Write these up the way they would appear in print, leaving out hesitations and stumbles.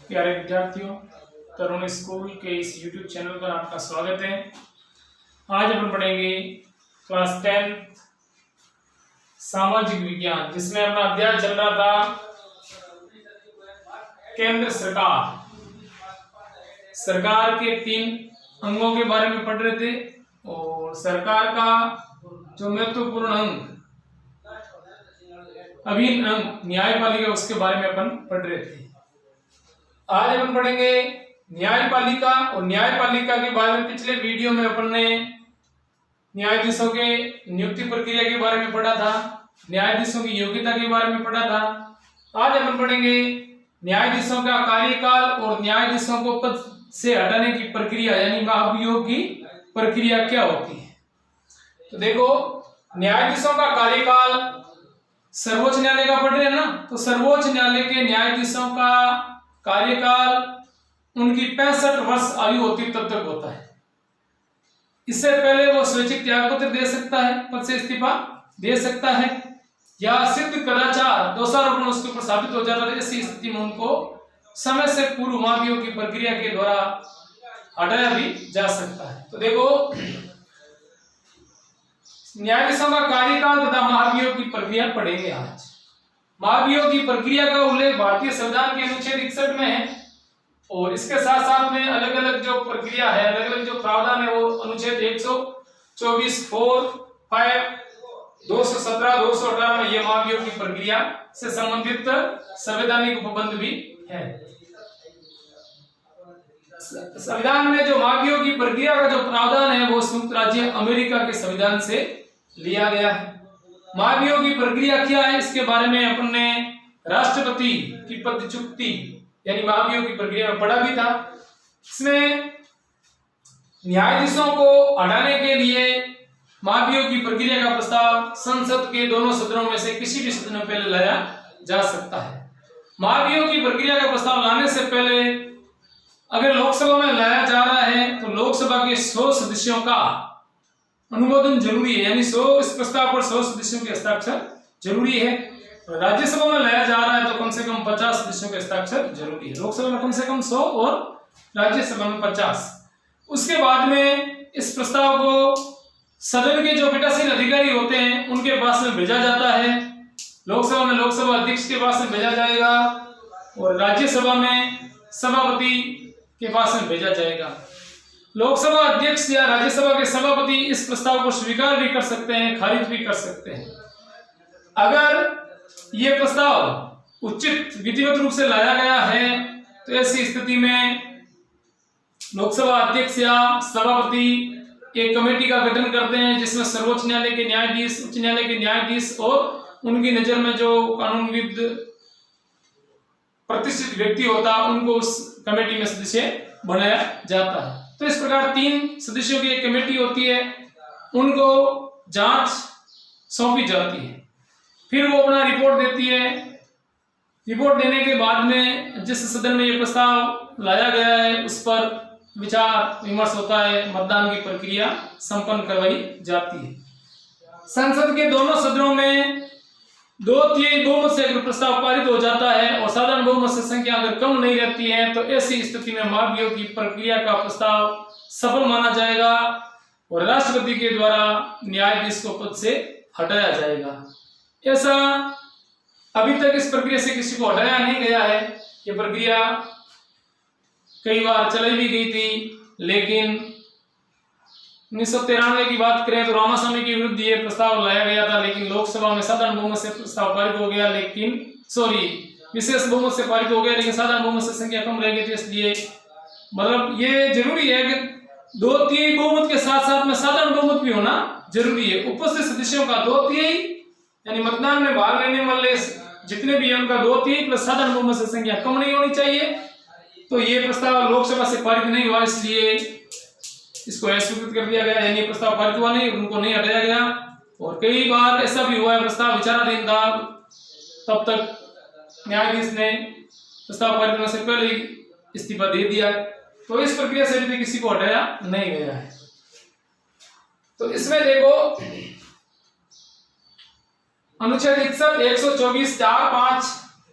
प्यारे विद्यार्थियों, तरुण स्कूल के इस YouTube चैनल पर आपका स्वागत है। आज अपन पढ़ेंगे क्लास 10 सामाजिक विज्ञान, जिसमें अपना अध्याय चल रहा था केंद्र सरकार के 3 अंगों के बारे में पढ़ रहे थे और सरकार का जो महत्वपूर्ण अंग, अभिन्न अंग न्यायपालिका, उसके बारे में अपन पढ़ रहे थे। आज अपन पढ़ेंगे न्यायपालिका। और न्यायपालिका के बारे में पिछले वीडियो में अपन ने न्यायाधीशों के नियुक्ति प्रक्रिया के बारे में पढ़ा था, न्यायाधीशों की योग्यता के बारे में पढ़ा था। आज अपन पढ़ेंगे न्यायाधीशों का कार्यकाल और न्यायाधीशों को पद से हटाने की प्रक्रिया, यानी महाभियोग की प्रक्रिया क्या होती है। तो देखो, न्यायाधीशों का कार्यकाल सर्वोच्च न्यायालय का पढ़ रहे हैं ना, तो सर्वोच्च न्यायालय के न्यायाधीशों का कार्यकाल उनकी 65 वर्ष आयु होती तब तक होता है। इससे पहले वो स्वैच्छिक त्यागपत्र दे सकता है, पद से इस्तीफा दे सकता है, या सिद्ध कदाचार दोषारोपण उसके ऊपर साबित हो जाता है। ऐसी स्थिति में उनको समय से पूर्व महाभियोग की प्रक्रिया के द्वारा हटाया भी जा सकता है। तो देखो, न्यायाधीशों का कार्यकाल तथा महाभियोग की प्रक्रिया पढ़ेंगे आज। महाभियोग की प्रक्रिया का उल्लेख भारतीय संविधान के अनुच्छेद 61 में है और इसके साथ साथ में अलग अलग जो प्रक्रिया है, अलग अलग जो प्रावधान है, वो अनुच्छेद 124, 4, 5, 217, 218 में ये महाभियोग की प्रक्रिया से संबंधित संवैधानिक उपबंध भी है। संविधान में जो महाभियोग की प्रक्रिया का जो प्रावधान है वो संयुक्त राज्य अमेरिका के संविधान से लिया गया है। महाभियोग की प्रक्रिया क्या है, इसके बारे में अपन ने राष्ट्रपति की पदच्युति यानी महाभियोग की प्रक्रिया में पढ़ा भी था। इसमें न्यायाधीशों को हटाने के लिए महाभियोग की प्रक्रिया का प्रस्ताव संसद के दोनों सदनों में से किसी भी सदन में पहले लाया जा सकता है। महाभियोग की प्रक्रिया का प्रस्ताव लाने से पहले अगर लोकसभा में लाया जा रहा है तो लोकसभा के 100 सदस्यों का अनुमोदन जरूरी है, यानी इस प्रस्ताव पर 100 सदस्यों के हस्ताक्षर जरूरी है। राज्यसभा में लाया जा रहा है तो कम से कम 50 सदस्यों के हस्ताक्षर जरूरी है। लोकसभा में कम से कम 100 और राज्यसभा में 50। उसके बाद में इस प्रस्ताव को सदन के जो पीठासीन अधिकारी होते हैं उनके पास में भेजा जाता है। लोकसभा में लोकसभा अध्यक्ष के पास में भेजा जाएगा और राज्यसभा में सभापति के पास में भेजा जाएगा। लोकसभा अध्यक्ष या राज्यसभा के सभापति इस प्रस्ताव को स्वीकार भी कर सकते हैं, खारिज भी कर सकते हैं। अगर यह प्रस्ताव उचित विधिवत रूप से लाया गया है तो ऐसी स्थिति में लोकसभा अध्यक्ष या सभापति एक कमेटी का गठन करते हैं जिसमें सर्वोच्च न्यायालय के न्यायाधीश, उच्च न्यायालय के न्यायाधीश और उनकी नजर में जो कानूनविद प्रतिष्ठित व्यक्ति होता है उनको उस कमेटी में सदस्य बनाया जाता है। तो इस प्रकार 3 सदस्यों की एक कमेटी होती है, उनको जांच सौंपी जाती है, फिर वो अपना रिपोर्ट देती है। रिपोर्ट देने के बाद में जिस सदन में ये प्रस्ताव लाया गया है उस पर विचार विमर्श होता है, मतदान की प्रक्रिया संपन्न करवाई जाती है। संसद के दोनों सदनों में 2/3 बहुमत से अगर प्रस्ताव पारित हो जाता है और साधारण बहुमत से संख्या अगर कम नहीं रहती है तो ऐसी स्थिति में महाभियोग की प्रक्रिया का प्रस्ताव सफल माना जाएगा और राष्ट्रपति के द्वारा न्यायाधीश को पद से हटाया जाएगा। ऐसा अभी तक इस प्रक्रिया से किसी को हटाया नहीं गया है। ये प्रक्रिया कई बार चलाई भी गई थी, लेकिन 1993 की बात करें तो रामास्वामी के विरुद्ध ये प्रस्ताव लाया गया था, लेकिन लोकसभा में साधारण बहुमत से प्रस्ताव पारित हो गया, विशेष बहुमत से पारित हो गया, लेकिन साधारण बहुमत से संख्या कम रह गई थी। इसलिए मतलब ये जरूरी है कि 2/3 बहुमत के साथ साथ में साधारण बहुमत भी होना जरूरी है। उपस्थित सदस्यों का 2/3 यानी मतदान में भाग लेने वाले जितने भी हैं उनका 2/3 प्लस साधारण बहुमत से संख्या कम नहीं होनी चाहिए। तो ये प्रस्ताव लोकसभा से पारित नहीं हुआ, इसलिए इसको अस्वीकृत कर दिया गया, यानी प्रस्ताव पारित हुआ नहीं, उनको नहीं हटाया गया। और कई बार ऐसा भी हुआ है प्रस्ताव विचाराधीन था, तब तक न्यायाधीश ने प्रस्ताव पारित होने से पहले ही इस्तीफा दे दिया है। तो इस प्रक्रिया से भी किसी को हटाया नहीं गया है। तो इसमें देखो, अनुच्छेद 61, 124, 4, 5,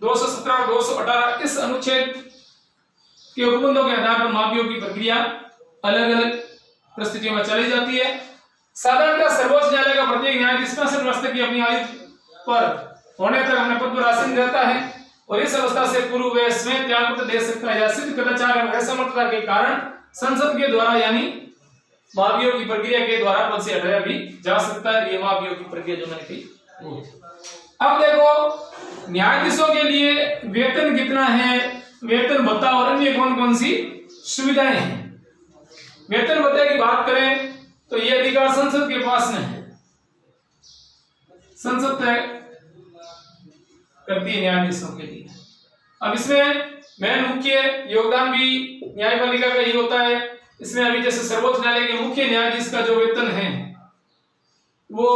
217 और 218 इस अनुच्छेद के उपबंधों के आधार पर माफियों की प्रक्रिया अलग अलग परिस्थितियों में चली जाती है। साधारणतः सर्वोच्च न्यायालय का प्रत्येक न्यायाधीश 65 वर्ष तक की अपनी आयु पर होने तक अपने पद पर आसीन रहता है और इस अवस्था से पूर्व वे स्वयं त्यागपत्र दे सकता है या सिद्ध करना चाह रहे असमर्थता के कारण संसद के द्वारा यानी माफियों की प्रक्रिया के द्वारा पद से हटाया भी जा सकता है। ये माफियों की प्रक्रिया जो मैंने कही। अब देखो न्यायाधीशों के लिए वेतन कितना है, वेतन भत्ता और अन्य कौन कौन सी सुविधाएं हैं। वेतन भत्ते की बात करें तो ये अधिकार संसद के पास में है, संसद तय करती है न्यायाधीशों के लिए। अब इसमें मेन मुख्य योगदान भी न्यायपालिका का ही होता है। इसमें अभी जैसे सर्वोच्च न्यायालय के मुख्य न्यायाधीश का जो वेतन है वो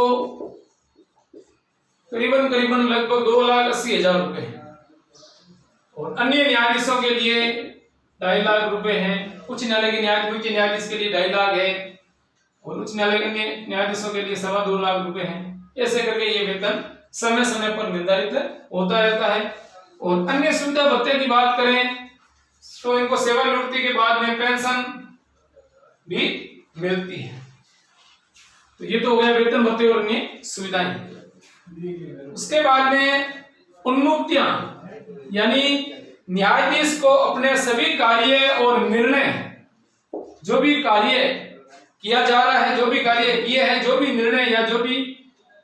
करीबन लगभग 2,80,000 रुपए है और अन्य न्यायाधीशों के लिए 2.5 लाख रुपए हैं। उच्च न्यायालय के मुख्य न्यायाधीश के लिए 2.5 लाख है और उच्च न्यायालय के न्यायाधीशों के लिए 2.25 लाख रुपए हैं। ऐसे करके ये वेतन समय समय पर निर्धारित होता रहता है। और अन्य सुविधा भत्ते की बात करें तो इनको सेवानिवृत्ति के बाद में पेंशन भी मिलती है। तो ये तो हो गया वेतन भत्ते और अन्य सुविधाएं। उसके बाद में उन्मुक्तियां यानी न्यायाधीश को अपने सभी कार्य और निर्णय जो भी कार्य किया जा रहा है, जो भी कार्य किए हैं, जो भी निर्णय या जो भी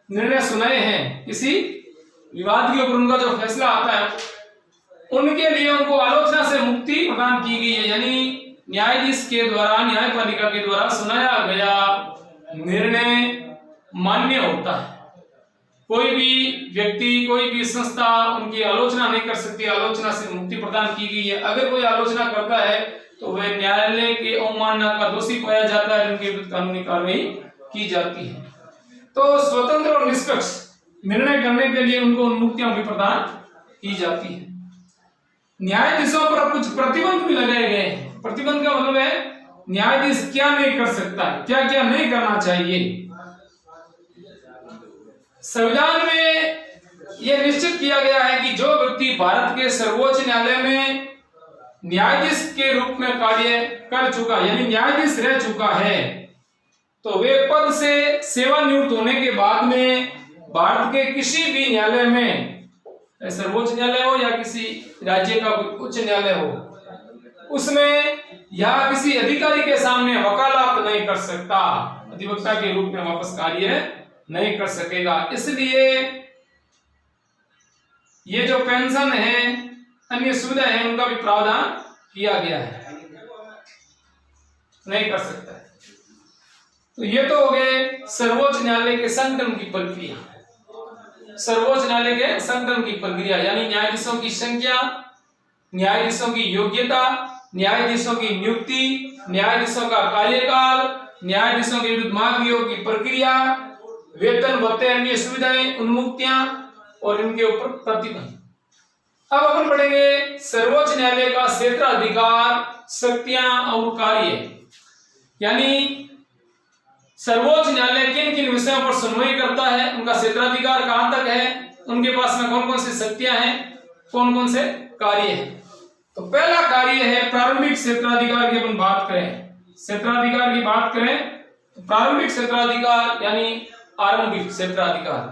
निर्णय सुनाए हैं, किसी विवाद के ऊपर उनका जो फैसला आता है उनके लिए उनको आलोचना से मुक्ति प्रदान की गई है। यानी न्यायाधीश के द्वारा न्यायपालिका के द्वारा सुनाया गया निर्णय मान्य होता है। कोई भी व्यक्ति कोई भी संस्था उनकी आलोचना नहीं कर सकती, आलोचना से मुक्ति प्रदान की गई है। अगर कोई आलोचना करता है तो वह न्यायालय के अवमानना का दोषी पाया जाता है, उनके विरुद्ध कानूनी कार्रवाई की जाती है। तो स्वतंत्र और निष्पक्ष निर्णय करने के लिए उनको उन्मुक्तियां भी प्रदान की जाती है। न्यायाधीशों पर कुछ प्रतिबंध भी लगाए गए हैं। प्रतिबंध का मतलब है न्यायाधीश क्या नहीं कर सकता है, क्या क्या नहीं करना चाहिए। संविधान में यह निश्चित किया गया है कि जो व्यक्ति भारत के सर्वोच्च न्यायालय में न्यायाधीश के रूप में कार्य कर चुका यानी न्यायाधीश रह चुका है तो वे पद से सेवानिवृत्त होने के बाद में भारत के किसी भी न्यायालय में, सर्वोच्च न्यायालय हो या किसी राज्य का उच्च न्यायालय हो, उसमें या किसी अधिकारी के सामने वकालत नहीं कर सकता, अधिवक्ता के रूप में वापस कार्य नहीं कर सकेगा। इसलिए ये जो पेंशन है, अन्य सुविधा है, उनका भी प्रावधान किया गया है, नहीं कर सकता है। तो ये तो हो गए सर्वोच्च न्यायालय के संगठन की प्रक्रिया। सर्वोच्च न्यायालय के संगठन की प्रक्रिया यानी न्यायाधीशों की संख्या, न्यायाधीशों की योग्यता, न्यायाधीशों की नियुक्ति, न्यायाधीशों का कार्यकाल, न्यायाधीशों के विरुद्ध माफियों की प्रक्रिया, वेतन भत्ते, अन्य सुविधाएं, उन्मुक्तियां और इनके ऊपर प्रतिबंध। अब अपन पढ़ेंगे सर्वोच्च न्यायालय का क्षेत्राधिकार, शक्तियां और कार्य। यानी सर्वोच्च न्यायालय किन किन विषयों पर सुनवाई करता है, उनका क्षेत्राधिकार कहां तक है, उनके पास में कौन कौन सी शक्तियां हैं, कौन कौन से कार्य हैं। तो पहला कार्य है प्रारंभिक क्षेत्राधिकार की अपन बात करें, क्षेत्राधिकार की बात करें तो प्रारंभिक क्षेत्राधिकार यानी आरंभिक क्षेत्राधिकार।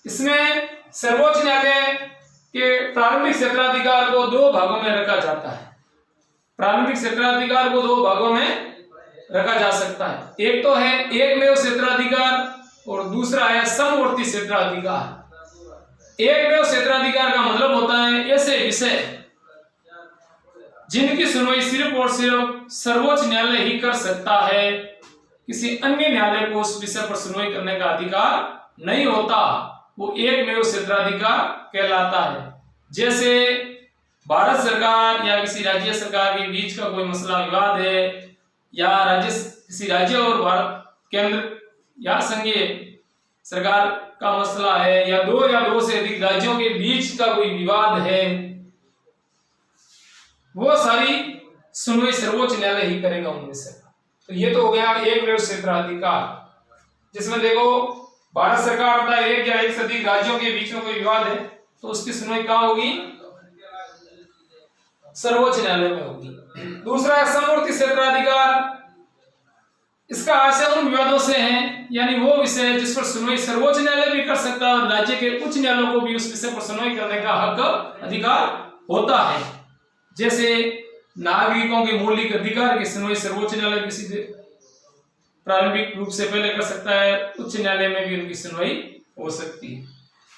इसमें सर्वोच्च न्यायालय के प्रारंभिक क्षेत्राधिकार को 2 भागों में रखा जाता है। प्रारंभिक क्षेत्राधिकार को 2 भागों में रखा जा सकता है। एक तो है एकमेव क्षेत्राधिकार और दूसरा है समवर्ती क्षेत्राधिकार। एकमेव क्षेत्राधिकार का मतलब होता है ऐसे विषय जिनकी सुनवाई सिर्फ और सिर्फ सर्वोच्च न्यायालय ही कर सकता है, किसी अन्य न्यायालय को उस विषय पर सुनवाई करने का अधिकार नहीं होता, वो एकमेव क्षेत्राधिकार कहलाता है। जैसे भारत सरकार या किसी राज्य सरकार के बीच का कोई मसला विवाद है, या किसी राज्य और भारत केंद्र या संघीय सरकार का मसला है, या 2 से अधिक राज्यों के बीच का कोई विवाद है, वो सारी सुनवाई सर्वोच्च न्यायालय ही करेगा उनमें से। तो ये तो हो गया एकमेव क्षेत्राधिकार, जिसमें देखो भारत सरकार तथा एक या एक से अधिक राज्यों के बीच में कोई विवाद है तो उसकी सुनवाई कहां होगी, सर्वोच्च न्यायालय में होगी। दूसरा है समवर्ती क्षेत्राधिकार। इसका आशय उन विवादों से है, यानी वो विषय जिस पर सुनवाई सर्वोच्च न्यायालय भी कर सकता है और राज्य के उच्च न्यायालयों को भी उस विषय पर सुनवाई करने का हक अधिकार होता है। जैसे नागरिकों के मौलिक अधिकार की सुनवाई सर्वोच्च न्यायालय किसी प्रारंभिक रूप से पहले कर सकता है, उच्च न्यायालय में भी उनकी सुनवाई हो सकती है।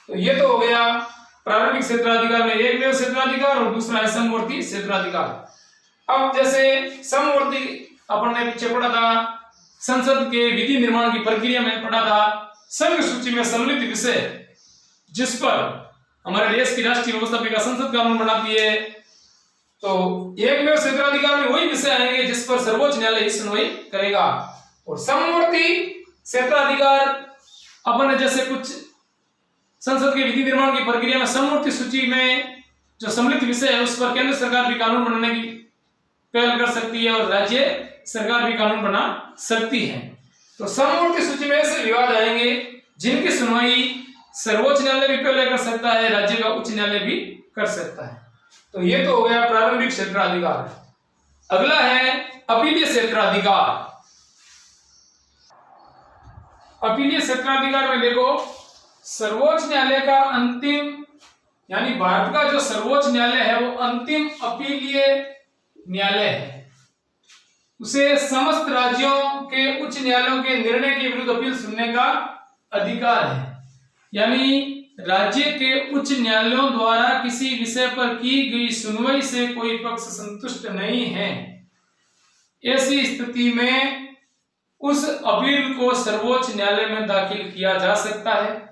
तो ये तो हो गया प्रारंभिक क्षेत्राधिकार में एकमेव क्षेत्राधिकार और दूसरा है समवर्ती क्षेत्राधिकार। अब जैसे समवर्ती अपन ने पीछे पढ़ा था, संसद के विधि निर्माण की प्रक्रिया में पढ़ा था, संघ सूची में सम्मिलित विषय जिस पर हमारे देश की राष्ट्रीय व्यवस्थापिका संसद कानून बनाती है, तो एकमेव क्षेत्राधिकार में वही विषय आएंगे जिस पर सर्वोच्च न्यायालय सुनवाई करेगा। और समवर्ती क्षेत्राधिकार अपन ने जैसे कुछ संसद के विधि निर्माण की प्रक्रिया में समवर्ती सूची में जो सम्मिलित विषय है उस पर केंद्र सरकार भी कानून बनाने की पहल कर सकती है और राज्य सरकार भी कानून बना सकती है। तो समवर्ती सूची में ऐसे विवाद आएंगे जिनकी सुनवाई सर्वोच्च न्यायालय भी पहले कर सकता है, राज्य का उच्च न्यायालय भी कर सकता है। तो ये तो हो गया प्रारंभिक क्षेत्राधिकार। अगला है अपीलीय क्षेत्राधिकार। अपीलीय क्षेत्राधिकार में देखो, सर्वोच्च न्यायालय का अंतिम, यानी भारत का जो सर्वोच्च न्यायालय है वो अंतिम अपीलीय न्यायालय है। उसे समस्त राज्यों के उच्च न्यायालयों के निर्णय के विरुद्ध अपील सुनने का अधिकार है। यानी राज्य के उच्च न्यायालयों द्वारा किसी विषय पर की गई सुनवाई से कोई पक्ष संतुष्ट नहीं है, ऐसी स्थिति में उस अपील को सर्वोच्च न्यायालय में दाखिल किया जा सकता है।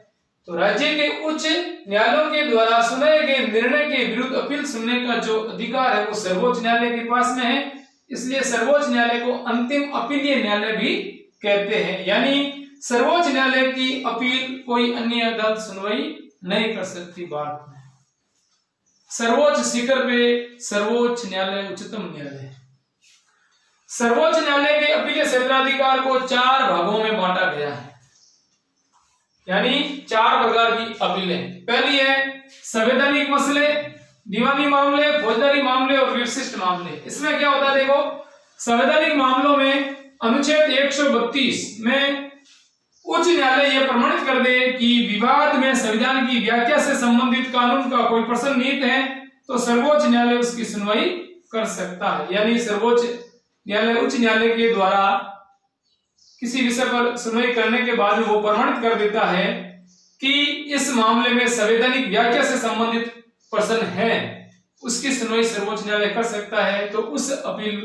तो राज्य के उच्च न्यायालयों के द्वारा सुनाए गए निर्णय के विरुद्ध अपील सुनने का जो अधिकार है वो सर्वोच्च न्यायालय के पास में है, इसलिए सर्वोच्च न्यायालय को अंतिम अपीलीय न्यायालय भी कहते हैं। यानी सर्वोच्च न्यायालय की अपील कोई अन्य अदालत सुनवाई नहीं कर सकती। भारत में सर्वोच्च शिखर पे सर्वोच्च न्यायालय उच्चतम न्यायालय। सर्वोच्च न्यायालय के अपीलीय क्षेत्राधिकार को 4 भागों में बांटा गया है, यानी 4 प्रकार की अपीलें। पहली है संवैधानिक मसले, दीवानी मामले, फौजदारी मामले और विशिष्ट मामले। इसमें क्या होता है देखो, संवैधानिक मामलों में अनुच्छेद 132 में उच्च न्यायालय यह प्रमाणित कर दे कि विवाद में संविधान की व्याख्या से संबंधित कानून का कोई प्रश्न निहित है तो सर्वोच्च न्यायालय उसकी सुनवाई कर सकता है। यानी सर्वोच्च न्यायालय उच्च न्यायालय के द्वारा किसी विषय पर सुनवाई करने के बाद वो प्रमाणित कर देता है कि इस मामले में संवैधानिक व्याख्या से संबंधित प्रश्न है, उसकी सुनवाई सर्वोच्च न्यायालय कर सकता है। तो उस अपील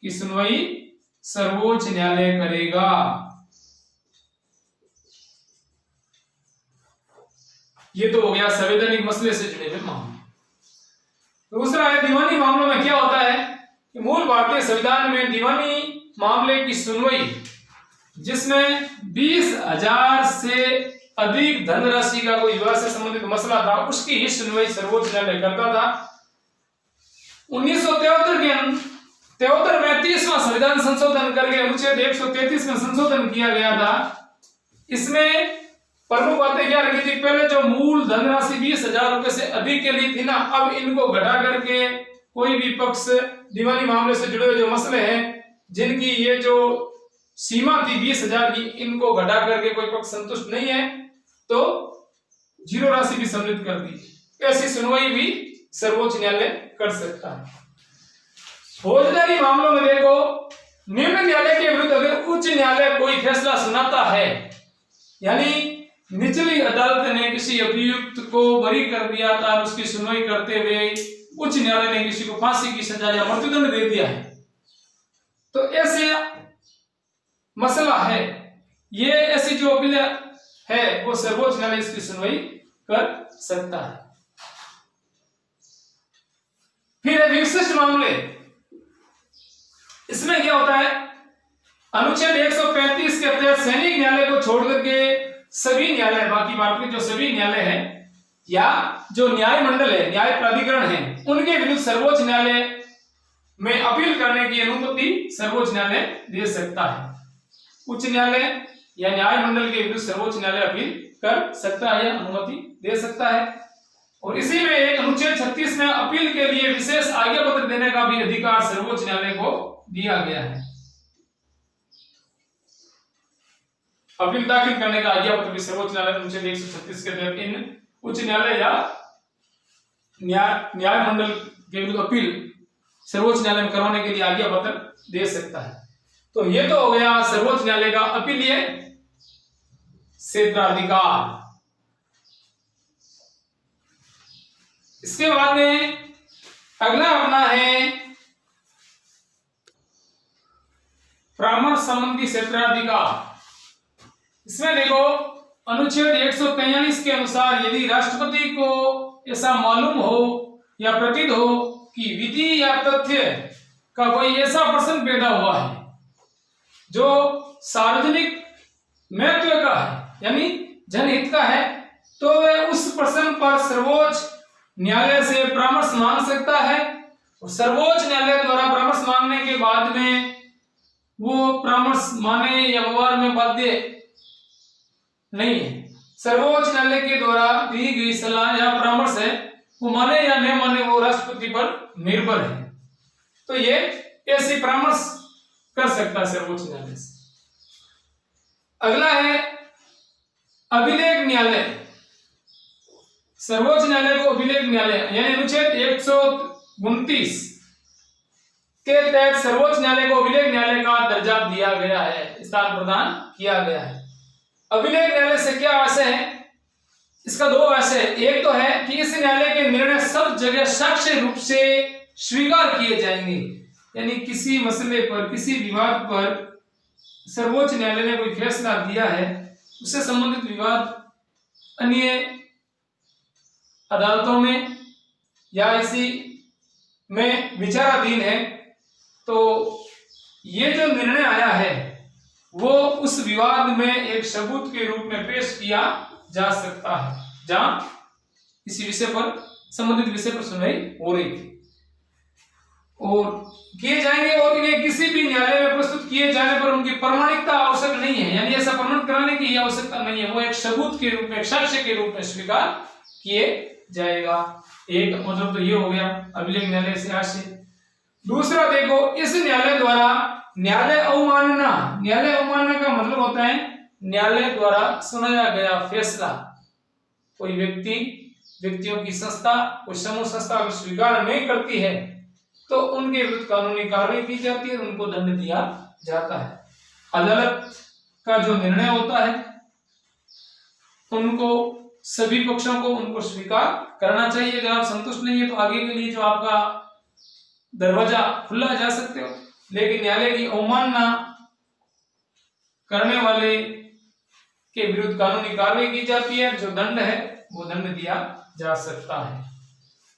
की सुनवाई सर्वोच्च न्यायालय करेगा। ये तो हो गया संवैधानिक मसले से जुड़े हुए मामले। दूसरा है दीवानी मामलों में क्या होता है कि मूल भारतीय संविधान में दीवानी मामले की सुनवाई जिसमें 20,000 से अधिक धनराशि का कोई विवाद से संबंधित मसला था उसकी ही सुनवाई सर्वोच्च न्यायालय करता था। 1973 में 30वां संविधान संशोधन करके अनुच्छेद 133 में संशोधन किया गया था। इसमें प्रमुख बातें क्या रखी थी, पहले जो मूल धनराशि 20,000 रुपए से अधिक के लिए थी ना, अब इनको घटा करके कोई भी पक्ष दीवानी मामले से जुड़े हुए जो मसले हैं जिनकी ये जो सीमा थी 20,000 की, इनको घटा करके कोई पक्ष संतुष्ट नहीं है तो 0 राशि भी सम्मिलित कर दी। ऐसी सुनवाई भी सर्वोच्च न्यायालय कर सकता है। फौजदारी मामलों में देखो, निम्न न्यायालय के विरुद्ध अगर उच्च न्यायालय कोई फैसला सुनाता है, यानी निचली अदालत ने किसी अभियुक्त को बरी कर दिया था, उसकी सुनवाई करते हुए उच्च न्यायालय ने किसी को फांसी की सजा या मृत्युदंड दे दिया है, तो ऐसे मसला है, ये ऐसी जो अपील है वो सर्वोच्च न्यायालय इसकी सुनवाई कर सकता है। फिर विशिष्ट मामले, इसमें क्या होता है, अनुच्छेद 135 के तहत सैनिक न्यायालय को छोड़कर के सभी न्यायालय, बाकी भारत के जो सभी न्यायालय है या जो न्याय मंडल है, न्याय प्राधिकरण है, उनके विरुद्ध सर्वोच्च न्यायालय में अपील करने की अनुमति सर्वोच्च न्यायालय दे सकता है। उच्च न्यायालय या न्याय मंडल के विरुद्ध सर्वोच्च न्यायालय अपील कर सकता है या अनुमति दे सकता है। और इसी में एक अनुच्छेद 36 में अपील के लिए विशेष आज्ञा पत्र देने का भी अधिकार सर्वोच्च न्यायालय को दिया गया है। अपील दाखिल करने का आज्ञा पत्र भी सर्वोच्च न्यायालय अनुच्छेद 136 के तहत इन उच्च न्यायालय या न्याय मंडल के विरुद्ध अपील सर्वोच्च न्यायालय में करवाने के लिए आज्ञा पत्र दे सकता है। तो ये तो हो गया सर्वोच्च न्यायालय का अपीलीय क्षेत्राधिकार। इसके बाद में अगला अपना है परामर्श संबंधी क्षेत्राधिकार। इसमें देखो अनुच्छेद 143 के अनुसार यदि राष्ट्रपति को ऐसा मालूम हो या प्रतीत हो कि विधि या तथ्य का कोई ऐसा प्रश्न पैदा हुआ है जो सार्वजनिक महत्व का है यानी जनहित का है, तो वह उस प्रश्न पर सर्वोच्च न्यायालय से परामर्श मांग सकता है। और सर्वोच्च न्यायालय द्वारा परामर्श मांगने के बाद में वो परामर्श माने या व्यवहार में बाध्य नहीं है। सर्वोच्च न्यायालय के द्वारा दी गई सलाह या परामर्श है वो माने या नहीं माने वो राष्ट्रपति पर निर्भर है। तो ये ऐसी परामर्श कर सकता है सर्वोच्च न्यायालय से। अगला है अभिलेख न्यायालय। सर्वोच्च न्यायालय को अभिलेख न्यायालय यानी अनुच्छेद 129 के तहत सर्वोच्च न्यायालय को अभिलेख न्यायालय का दर्जा दिया गया है, स्थान प्रदान किया गया है। अभिलेख न्यायालय से क्या आशय है? इसका दो आशय है। एक तो है कि इस न्यायालय के निर्णय सब जगह साक्ष्य रूप से स्वीकार किए जाएंगे, यानी किसी मसले पर किसी विवाद पर सर्वोच्च न्यायालय ने कोई फैसला दिया है, उससे संबंधित विवाद अन्य अदालतों में या इसी में विचाराधीन है, तो ये जो निर्णय आया है वो उस विवाद में एक सबूत के रूप में पेश किया जा सकता है जहां इसी विषय पर संबंधित विषय पर सुनवाई हो रही थी और किए जाएंगे। और इन्हें किसी भी न्यायालय में प्रस्तुत किए जाने पर उनकी प्रमाणिकता आवश्यक नहीं है, यानी ऐसा प्रमाणित कराने की आवश्यकता नहीं है, वो एक सबूत के रूप में एक साक्ष्य के रूप में स्वीकार किए जाएगा। एक मतलब तो ये हो गया अभिलेख न्यायालय से आशय। दूसरा देखो, इस न्यायालय द्वारा न्यायालय अवमानना। न्यायालय अवमानना का मतलब होता है न्यायालय द्वारा सुनाया गया फैसला कोई व्यक्तियों की संस्था कोई समूह संस्था अगर स्वीकार नहीं करती है तो उनके विरुद्ध कानूनी कार्रवाई की जाती है, उनको दंड दिया जाता है। अदालत का जो निर्णय होता है उनको सभी पक्षों को उनको स्वीकार करना चाहिए। अगर आप संतुष्ट नहीं है तो आगे के लिए जो आपका दरवाजा खुला जा सकते हो, लेकिन न्यायालय की अवमानना करने वाले के विरुद्ध कानूनी कार्रवाई की जाती है, जो दंड है वो दंड दिया जा सकता है।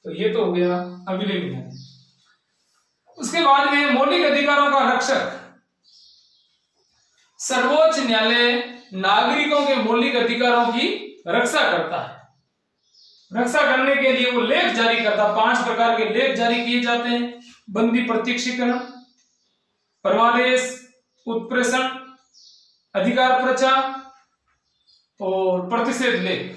तो ये तो हो गया अभिलेख न्यायालय। उसके बाद में मौलिक अधिकारों का रक्षक। सर्वोच्च न्यायालय नागरिकों के मौलिक अधिकारों की रक्षा करता है। रक्षा करने के लिए वो लेख जारी करता है। 5 प्रकार के लेख जारी किए जाते हैं: बंदी प्रत्यक्षीकरण, परमादेश, उत्प्रेषण, अधिकार पर्चा और प्रतिषेध लेख।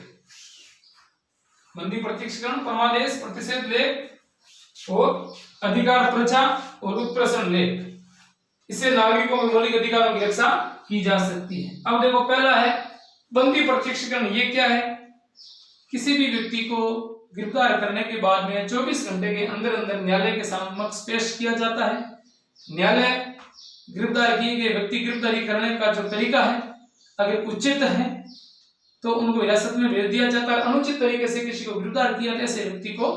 बंदी प्रत्यक्षीकरण, परमादेश, प्रतिषेध लेख और अधिकार पर्चा और उत्प्रेषण लेख, इससे नागरिकों के मौलिक अधिकारों की रक्षा की जा सकती है। अब देखो, पहला है बंदी प्रत्यक्षीकरण। ये क्या है? किसी भी व्यक्ति को गिरफ्तार करने के बाद में 24 घंटे के अंदर अंदर न्यायालय के समक्ष पेश किया जाता है। न्यायालय गिरफ्तार किए गए व्यक्ति गिरफ्तारी करने का जो तरीका है, अगर उचित है तो उनको हिरासत में भेज दिया जाता है। अनुचित तरीके से किसी को गिरफ्तार किया तो ऐसे व्यक्ति को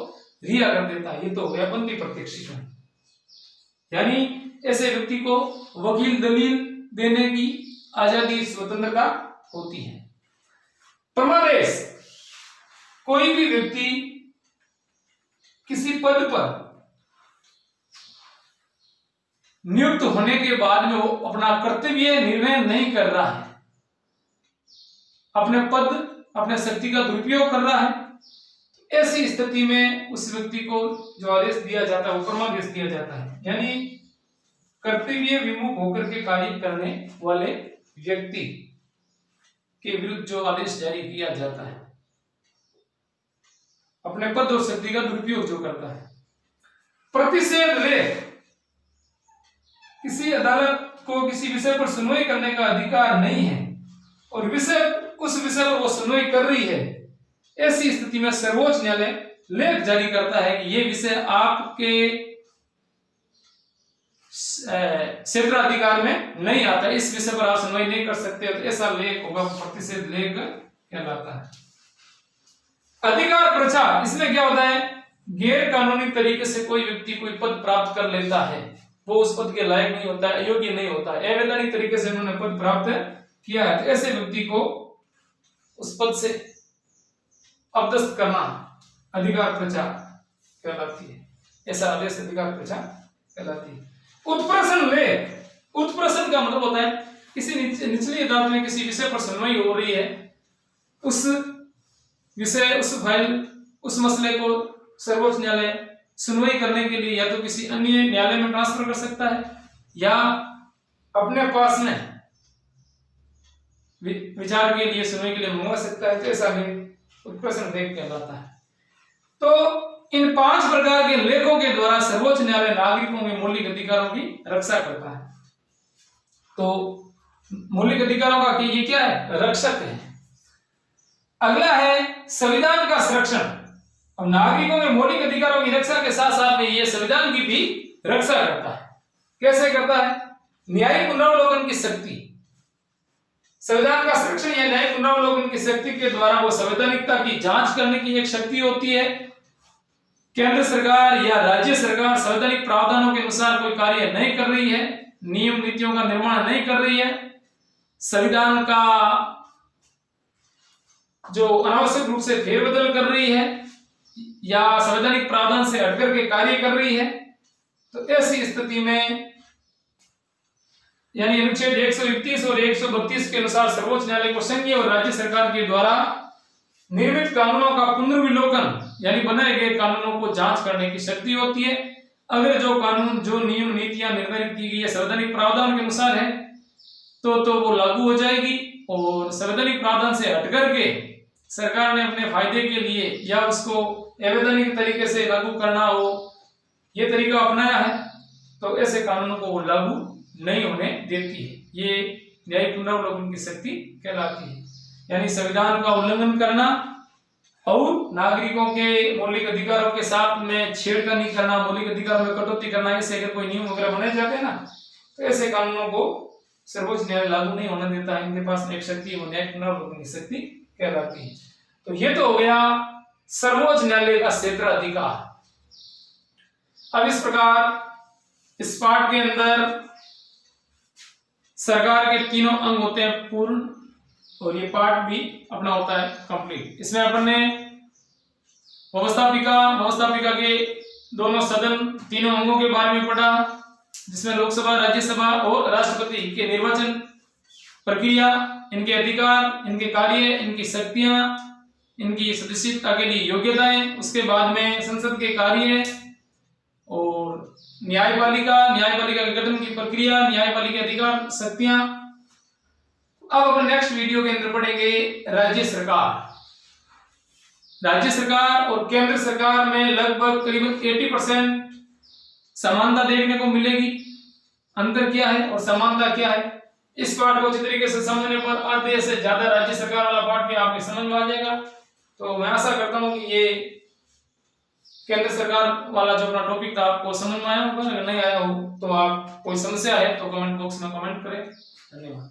रिहा कर देता है। ये तो हो गया बंदी प्रत्यक्षीकरण, यानी ऐसे व्यक्ति को वकील दलील देने की आजादी स्वतंत्रता होती है। परमादेश, कोई भी व्यक्ति किसी पद पर नियुक्त होने के बाद में वो अपना कर्तव्य निर्वहन नहीं कर रहा है, अपने पद अपने शक्ति का दुरुपयोग कर रहा है, ऐसी स्थिति में उस व्यक्ति को जो आदेश दिया जाता है वो परमादेश दिया जाता है। यानी कर्तव्य विमुख होकर के कार्य करने वाले व्यक्ति के विरुद्ध जो आदेश जारी किया जाता है, अपने अपने पद और शक्ति का दुरुपयोग जो करता है। प्रतिषेध लेख, किसी अदालत को किसी विषय पर सुनवाई करने का अधिकार नहीं है और उस विषय पर वो सुनवाई कर रही है, ऐसी स्थिति में सर्वोच्च न्यायालय लेख जारी करता है कि ये विषय आपके क्षेत्राधिकार में नहीं आता, इस विषय पर आप सुनवाई नहीं कर सकते, तो ऐसा लेख होगा, प्रतिषेध लेख कहलाता है। अधिकार प्रचार, इसमें क्या होता है, गैर कानूनी तरीके से कोई व्यक्ति कोई पद प्राप्त कर लेता है, वो उस पद के लायक नहीं होता, अयोग्य नहीं होता, अवैधानिक तरीके से उन्होंने पद प्राप्त किया है, तो ऐसे व्यक्ति को उस पद से अपदस्थ करना अधिकार प्रचार कहलाती है, ऐसा आदेश अधिकार प्रचार कहलाती है। उत्प्रेषण लेख, उत्प्रेषण का मतलब होता है किसी निचली अदालत में किसी विषय पर सुनवाई हो रही है, उस विषय, उस फाइल, उस मसले को सर्वोच्च न्यायालय सुनवाई करने के लिए या तो किसी अन्य न्यायालय में ट्रांसफर कर सकता है या अपने पास में विचार के लिए, सुनवाई के लिए मंगवा सकता है, तो ऐसा लेख उत्प्रेषण लेख कहलाता है। तो इन 5 प्रकार के लेखों के द्वारा सर्वोच्च न्यायालय नागरिकों के मौलिक अधिकारों की रक्षा करता है। तो मौलिक अधिकारों का ये क्या है, रक्षक है। अगला है संविधान का संरक्षण। अब नागरिकों के मौलिक अधिकारों की रक्षा के साथ साथ में ये संविधान की भी रक्षा करता है। कैसे करता है, न्यायिक पुनरावलोकन की शक्ति, संविधान का संरक्षण या न्यायिक पुनरावलोकन की शक्ति के द्वारा वो संवैधानिकता की जांच करने की एक शक्ति होती है। केंद्र सरकार या राज्य सरकार संवैधानिक प्रावधानों के अनुसार कोई कार्य नहीं कर रही है, नियम नीतियों का निर्माण नहीं कर रही है, संविधान का जो अनावश्यक रूप से फेरबदल कर रही है या संवैधानिक प्रावधान से हटकर के कार्य कर रही है, तो ऐसी स्थिति में यानी अनुच्छेद 131 और 132 के अनुसार सर्वोच्च न्यायालय को संघीय और राज्य सरकार के द्वारा निर्मित कानूनों का पुनर्विलोकन यानी बनाए गए कानूनों को जांच करने की शक्ति होती है। अगर जो कानून, जो नियम नीतियां निर्धारित की गई है संवैधानिक प्रावधान के अनुसार है तो वो लागू हो जाएगी, और संवैधानिक प्रावधान से हटकर के सरकार ने अपने फायदे के लिए या उसको अवैधानिक तरीके से लागू करना हो ये तरीका अपनाया है तो ऐसे कानूनों को वो लागू नहीं होने देती है। ये न्यायिक पुनरावलोकन की शक्ति कहलाती है। यानी संविधान का उल्लंघन करना और नागरिकों के मौलिक अधिकारों के साथ में छेड़खानी करना, मौलिक अधिकारों में कटौती करना, ऐसे अगर कोई नियम वगैरह बनाए जाते हैं ना तो ऐसे कानूनों को सर्वोच्च न्यायालय लागू नहीं होने देता है। इनके पास एक शक्ति है, वो न्यायिक पुनरावलोकन की शक्ति कहलाती है। तो ये तो हो गया सर्वोच्च न्यायालय का क्षेत्राधिकार। अब इस प्रकार इस पाठ के अंदर सरकार के तीनों अंग होते हैं पूर्ण, और ये पार्ट भी अपना होता है कंप्लीट। इसमें अपन ने व्यवस्थापिका के दोनों सदन तीनों अंगों के बारे में पढ़ा, जिसमें लोकसभा, राज्यसभा और राष्ट्रपति के निर्वाचन प्रक्रिया, इनके अधिकार, इनके कार्य, इनकी शक्तियां, इनकी सदस्यता के लिए योग्यताएं, उसके बाद में संसद के कार्य और न्यायपालिका के गठन की प्रक्रिया, न्यायपालिका अधिकार, शक्तियां। अब अपन नेक्स्ट वीडियो के अंदर पढ़ेंगे राज्य सरकार और केंद्र सरकार में लगभग करीबन 80% समानता देखने को मिलेगी। अंतर क्या है और समानता क्या है, इस पाठ को अच्छी तरीके से समझने पर आधे से ज्यादा राज्य सरकार वाला पाठ भी आपके समझ में आ जाएगा। तो मैं आशा करता हूं कि ये केंद्र सरकार वाला जो अपना टॉपिक था आपको समझ में आया होगा। अगर नहीं आया हो तो आप कोई समस्या है तो कमेंट बॉक्स में कमेंट करें। धन्यवाद।